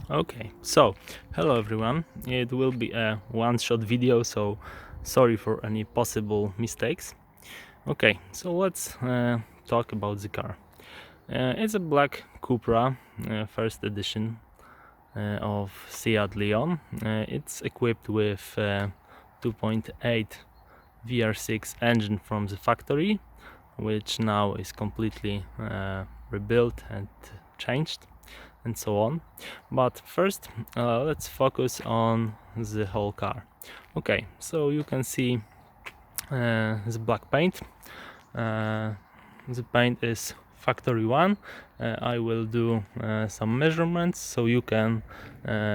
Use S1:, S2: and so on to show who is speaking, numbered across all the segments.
S1: Okay, so hello everyone. It will be a one-shot video, so sorry for any possible mistakes. Okay, so let's talk about the car. It's a black Cupra, first edition of Seat Leon. It's equipped with 2.8 VR6 engine from the factory, which now is completely rebuilt and changed and so on. But first let's focus on the whole car. Okay, so you can see the black paint. The paint is factory one. I will do some measurements so you can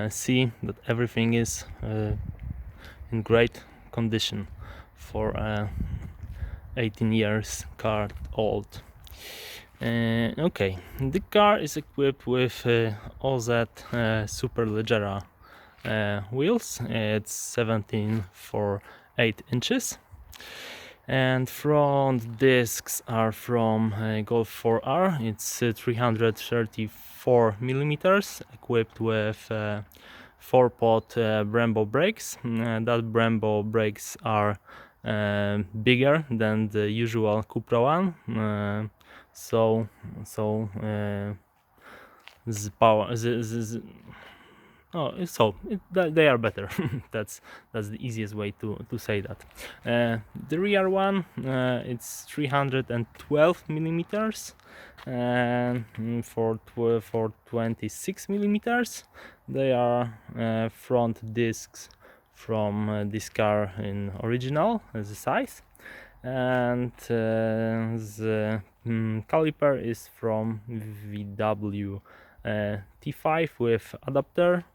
S1: see that everything is in great condition for 18 years car old. Okay, the car is equipped with OZ Superleggera wheels. It's 17 for 8 inches, and front discs are from Golf 4R. It's 334 millimeters, equipped with 4-pot Brembo brakes. That Brembo brakes are bigger than the usual Cupra one. So the power they are better. that's the easiest way to say that. The rear one, it's 312 millimeters, and for 26 millimeters. They are front discs from this car in original the size, and the caliper is from VW T5 with adapter,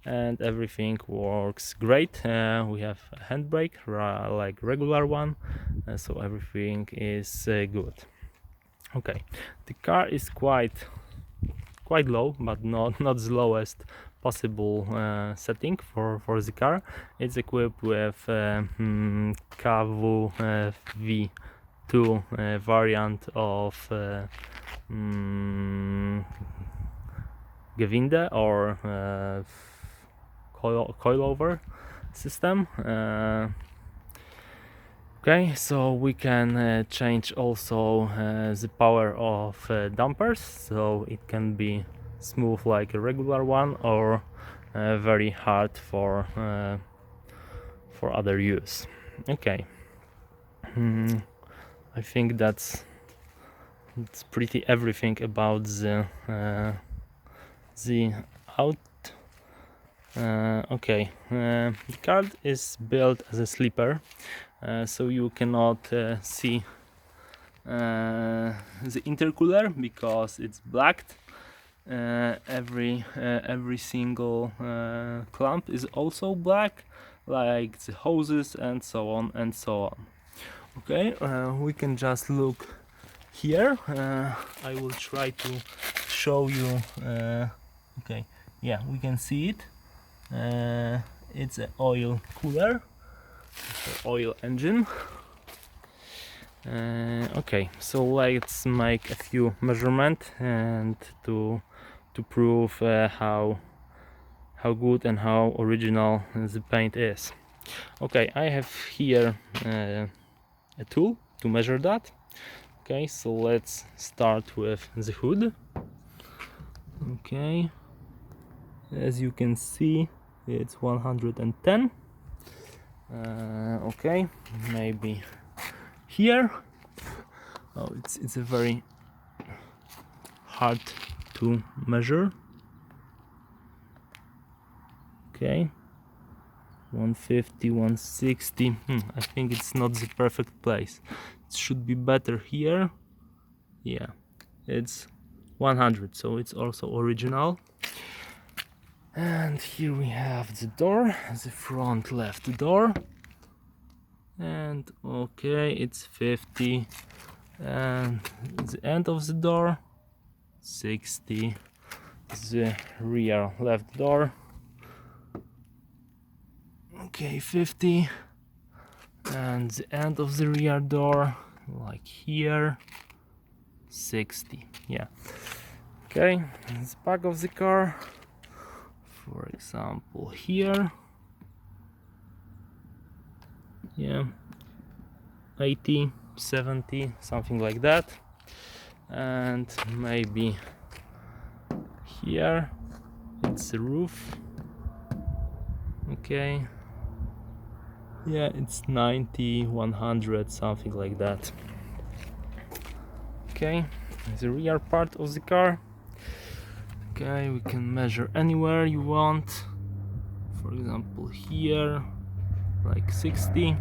S1: and everything works great. We have a handbrake like regular one, so everything is good. Okay, the car is quite low, but not the lowest possible setting for the car. It's equipped with KW V2 variant of Gewinde or coilover system. Okay, so we can change also the power of dampers, so it can be smooth like a regular one, or very hard for other use. Okay, I think that's pretty everything about the out. Okay, the car is built as a sleeper, so you cannot see the intercooler because it's blacked. Every single clamp is also black, like the hoses and so on and so on. Okay, we can just look here. I will try to show you. Okay, yeah, we can see it. It's an oil cooler, oil engine. Okay, so let's make a few measurements and to prove how good and how original the paint is. Okay, I have here a tool to measure that. Okay, so let's start with the hood. Okay, as you can see, it's 110. Okay, maybe here. Oh, it's a very hard to measure. Okay, 150, 160. I think it's not the perfect place. It should be better here. Yeah, it's 100, so it's also original. And here we have the door, the front left door, and okay, it's 50, and the end of the door 60, the rear left door, okay, 50, and the end of the rear door, like here, 60. Yeah, okay, the back of the car for example here, yeah, 80, 70, something like that. And maybe here it's the roof, okay, yeah, it's 90, 100, something like that. Okay, the rear part of the car. Okay, we can measure anywhere you want, for example here like 60,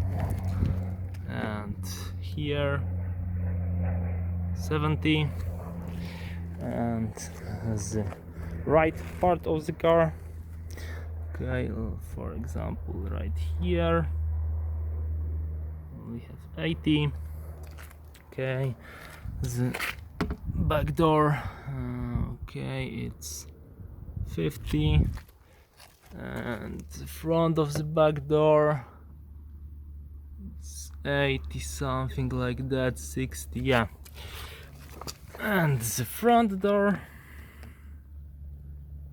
S1: and here 70, and the right part of the car, okay, for example right here we have 80, okay, the back door, okay, it's 50, and the front of the back door, it's 80, something like that, 60, yeah, and the front door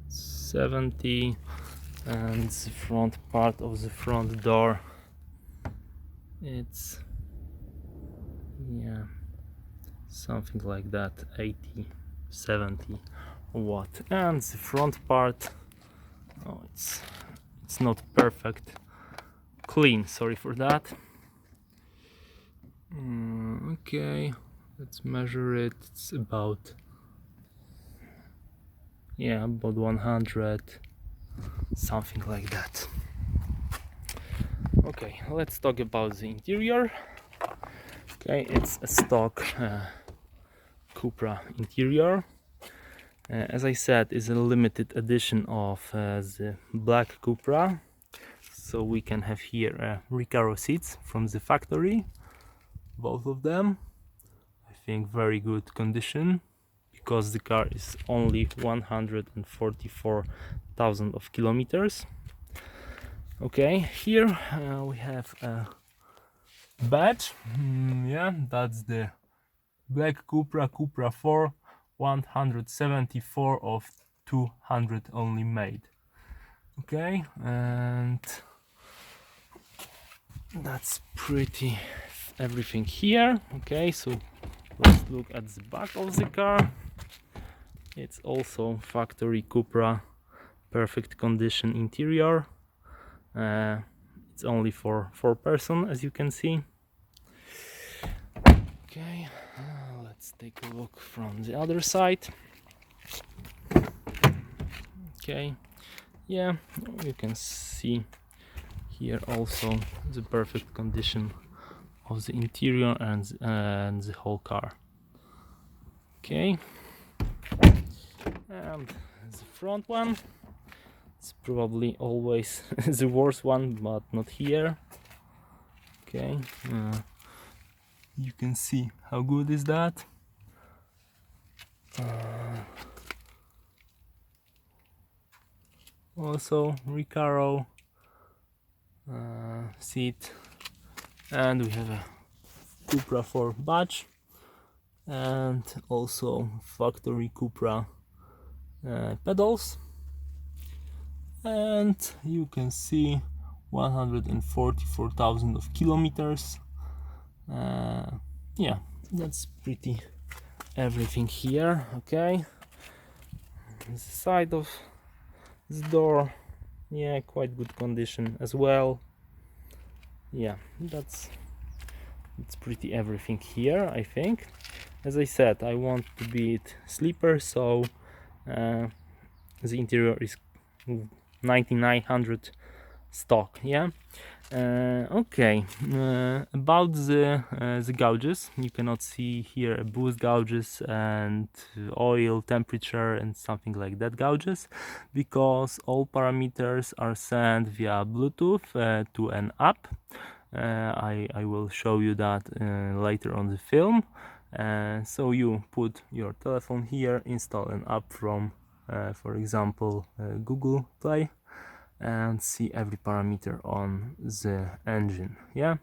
S1: 70, and the front part of the front door, it's, yeah, something like that, 80, 70 what. And the front part, oh, it's not perfect clean, sorry for that. Okay, let's measure it. It's about, yeah, about 100, something like that. Okay, let's talk about the interior. Okay, it's a stock Cupra interior. As I said, it's a limited edition of the black Cupra, so we can have here Recaro seats from the factory, both of them. I think very good condition, because the car is only 144,000 of kilometers. Okay, here we have a badge. Yeah, that's the black Cupra 4, 174 of 200 only made. Okay, and that's pretty everything here. Okay, so let's look at the back of the car. It's also factory Cupra, perfect condition interior. It's only for 4 person, as you can see. Okay, let's take a look from the other side. Okay, yeah, you can see here also the perfect condition of the interior and the whole car. Okay, and the front one, it's probably always the worst one, but not here. Okay, you can see how good is that. Also Recaro seat, and we have a Cupra 4 badge, and also factory Cupra pedals, and you can see 144,000 of kilometers. Yeah, that's pretty everything here. Okay, the side of the door, yeah, quite good condition as well. Yeah, that's pretty everything here, I think. As I said, I want to be it sleeper, so the interior is 9900 stock. Yeah. Okay, about the gauges, you cannot see here boost gauges and oil, temperature and something like that gauges, because all parameters are sent via Bluetooth to an app. I will show you that later on the film. So you put your telephone here, install an app from for example Google Play, and see every parameter on the engine. Yeah,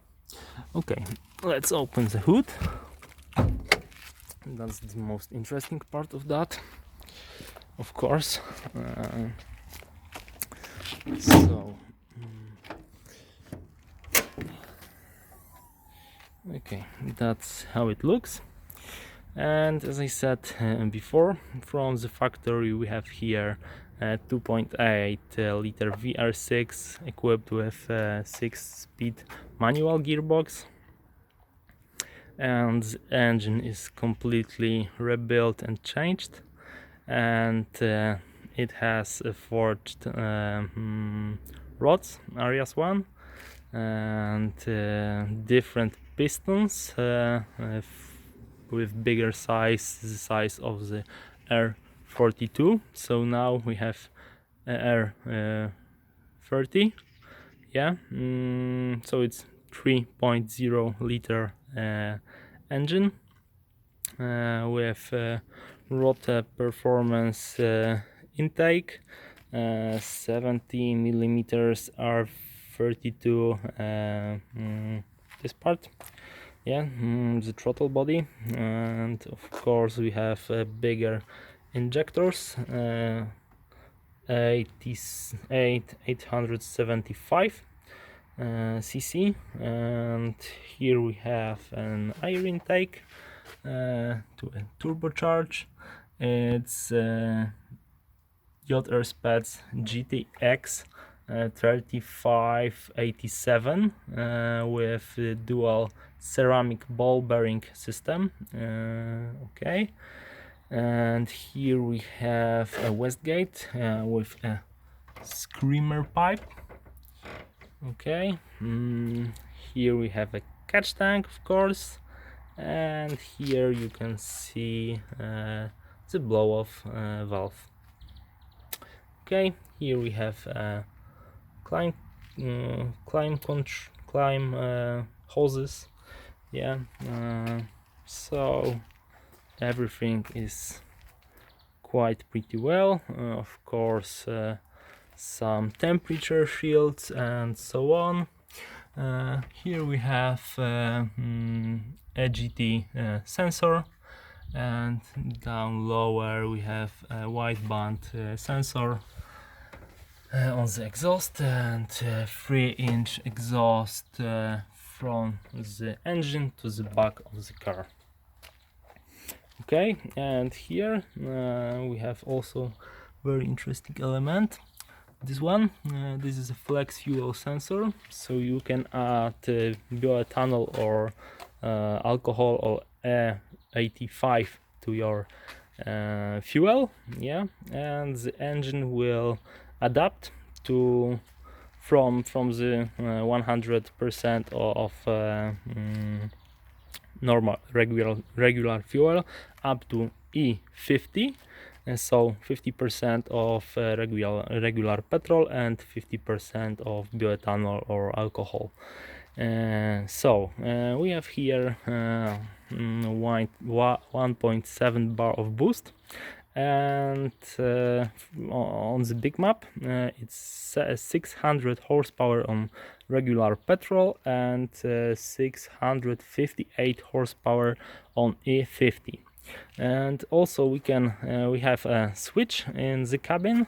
S1: okay, let's open the hood. That's the most interesting part of that, of course. So okay, that's how it looks. And as I said before, from the factory we have here a 2.8 liter VR6 equipped with a 6-speed manual gearbox, and the engine is completely rebuilt and changed, and it has forged rods, Arias 1, and different pistons with bigger size, the size of the R32. So now we have R30, yeah. So it's 3.0 liter engine with rotor performance intake, 70 millimeters R32 this part, yeah, the throttle body, and of course we have bigger injectors, 875 cc, and here we have an air intake to a turbocharge. It's JR Spets GTX 3587 with dual ceramic ball bearing system. Okay, and here we have a Westgate with a screamer pipe. Okay, here we have a catch tank, of course, and here you can see the blow-off valve. Okay, here we have climb hoses, yeah. So everything is quite pretty well. Of course, some temperature shields and so on. Here we have a GT sensor, and down lower we have a wideband sensor on the exhaust, and 3-inch exhaust from the engine to the back of the car. Okay, and here we have also very interesting element. This one, this is a flex fuel sensor, so you can add bioethanol or alcohol or E85 to your fuel, yeah, and the engine will adapt to from the 100% of normal regular fuel up to E50, and so 50% of regular petrol and 50% of bioethanol or alcohol. So we have here 1.7 bar of boost, and on the big map it's 600 horsepower on regular petrol and 658 horsepower on E50. And also we have a switch in the cabin,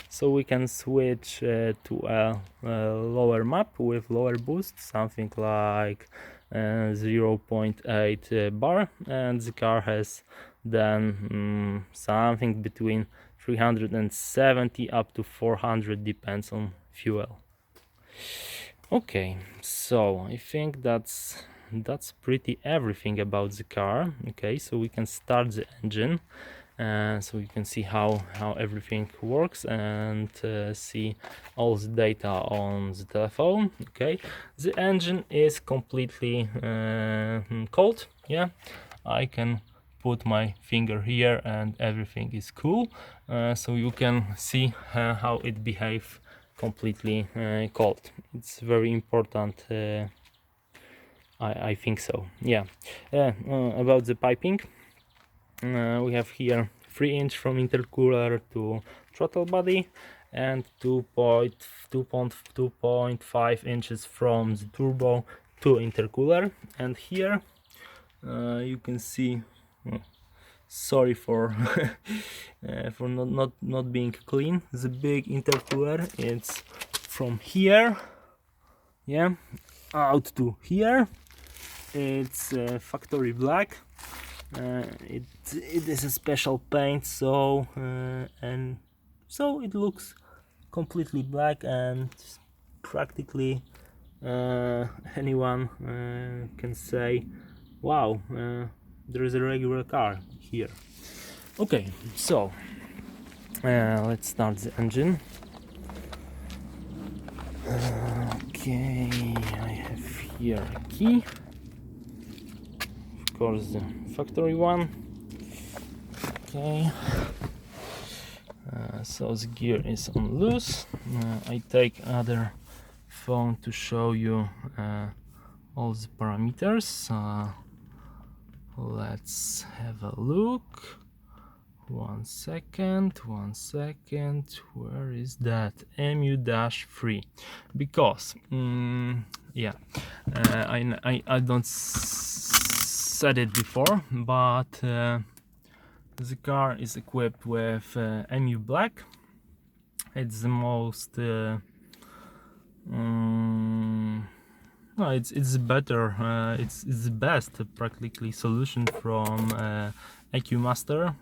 S1: so we can switch to a lower map with lower boost, something like 0.8 bar, and the car has then something between 370 up to 400, depends on fuel. Okay, so I think that's pretty everything about the car. Okay, so we can start the engine, so you can see how everything works and see all the data on the telephone. Okay, the engine is completely cold, yeah. I can put my finger here and everything is cool, so you can see how it behaves completely cold. It's very important, I think so, yeah. About the piping, we have here 3-inch from intercooler to throttle body, and 2.5 inches from the turbo to intercooler. And here you can see sorry for for not being clean. The big intercooler, it's from here, yeah, out to here. It's factory black. It is a special paint, so and so it looks completely black, and practically anyone can say, wow, there is a regular car here. Okay, so let's start the engine. Okay, I have here a key, of course the factory one. Okay, so the gear is on loose. I take other phone to show you all the parameters. Let's have a look. One second, where is that? MU-3, because yeah, I don't said it before, but the car is equipped with MU Black. It's the most no, it's better. It's the best practically solution from EQ Master.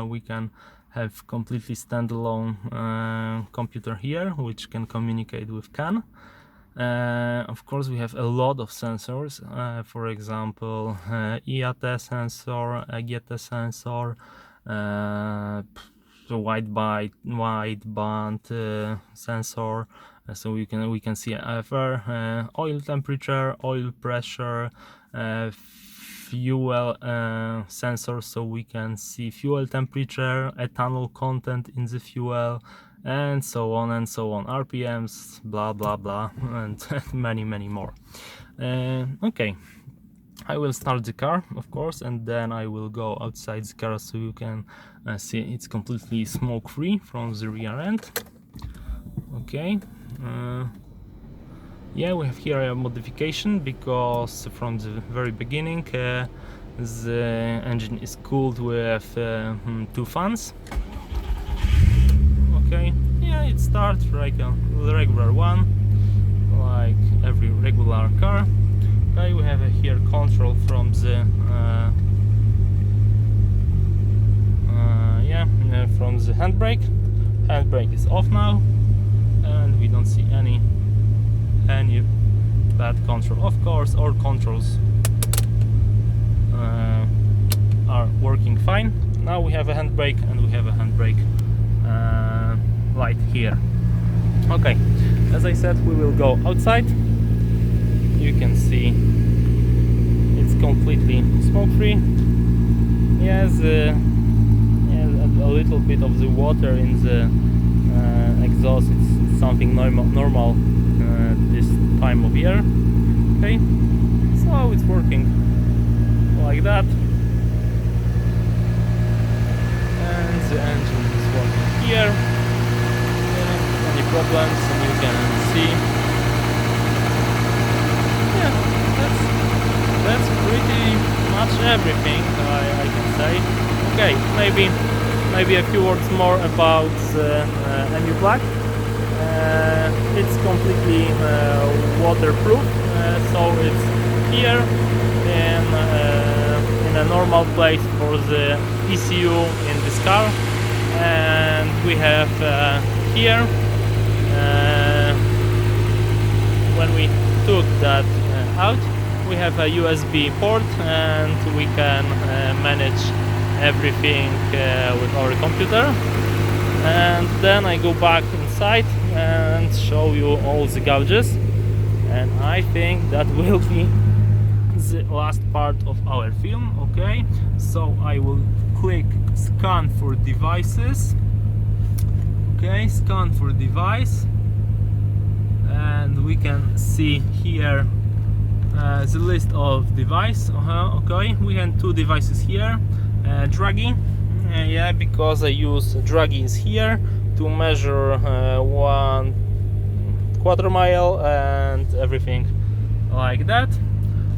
S1: We can have completely standalone computer here, which can communicate with CAN. Of course, we have a lot of sensors. For example, IAT sensor, AGT sensor, the wideband sensor. So we can see either oil temperature, oil pressure, fuel sensor, so we can see fuel temperature, ethanol content in the fuel, and so on and so on, RPMs, blah blah blah, and many more. Okay, I will start the car, of course, and then I will go outside the car so you can see it's completely smoke free from the rear end. Okay, yeah, we have here a modification, because from the very beginning the engine is cooled with 2 fans. Okay, yeah, it starts like a regular one, like every regular car. Okay, we have here control from the from the handbrake. Handbrake is off now, and we don't see any bad control. Of course, all controls are working fine. Now we have a handbrake, and we have a handbrake light here. Okay, as I said, we will go outside. You can see it's completely smoke free. Yes, a little bit of the water in the exhaust. It's something normal this time of year. Okay, so it's working like that, and the engine is working here. Any problems, and you can see. Yeah, that's pretty much everything I can say. Okay, maybe a few words more about MU Black. It's completely waterproof, so it's here in a normal place for the ECU in this car, and we have here when we took that out, we have a USB port, and we can manage everything with our computer. And then I go back inside and show you all the gauges, and I think that will be the last part of our film. Okay, so I will click scan for devices. Okay, scan for device, and we can see here the list of device. Okay, we have 2 devices here. Draggy, yeah, because I use draggies here to measure 1 quarter mile and everything like that.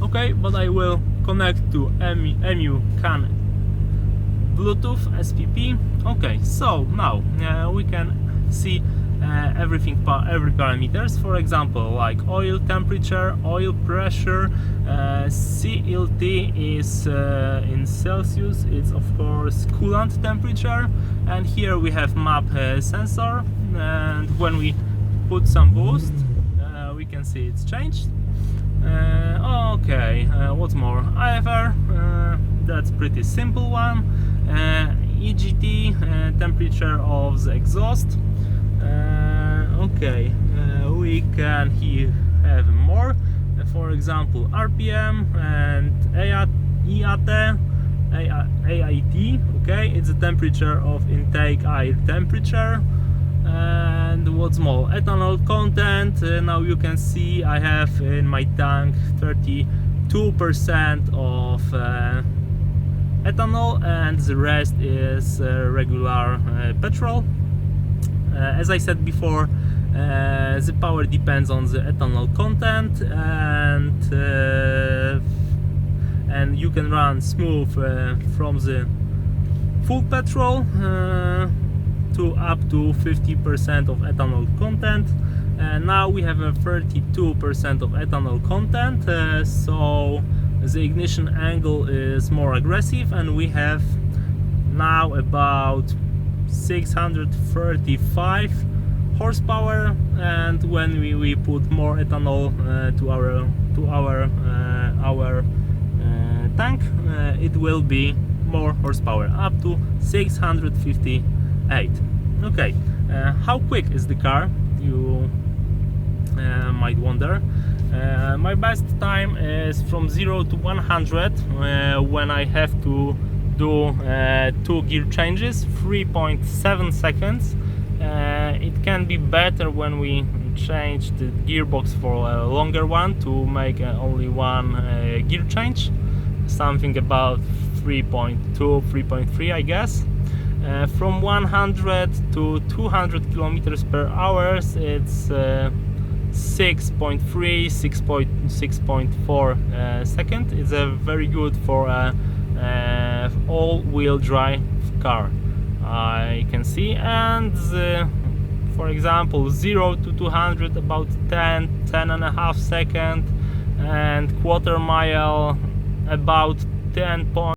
S1: Okay, but I will connect to MU CAN Bluetooth, SPP. Okay, so now we can see every parameters. For example, like oil temperature, oil pressure, CLT is in Celsius. It's of course coolant temperature, and here we have map sensor. And when we put some boost, we can see it's changed. Okay, what's more? IFR, that's pretty simple one. EGT, temperature of the exhaust. Okay, we can here have more. For example, RPM and AIT. Okay, it's the temperature of intake air temperature. And what's more, ethanol content. Now you can see I have in my tank 32% of ethanol, and the rest is regular petrol. As I said before, the power depends on the ethanol content, and you can run smooth from the full petrol to up to 50% of ethanol content. Now we have a 32% of ethanol content, so the ignition angle is more aggressive, and we have now about 635 horsepower. And when we put more ethanol to our tank, it will be more horsepower, up to 658. Okay, how quick is the car, you might wonder. My best time is from 0 to 100 when I have to do 2 gear changes, 3.7 seconds. It can be better when we change the gearbox for a longer one to make only one gear change, something about 3.2, 3.3 I guess. From 100 to 200 kilometers per hour, it's 6.3, 6.4 second. It's a very good for a all-wheel drive car, I can see. And for example, 0 to 200 about 10 and a half second, and quarter mile about 10.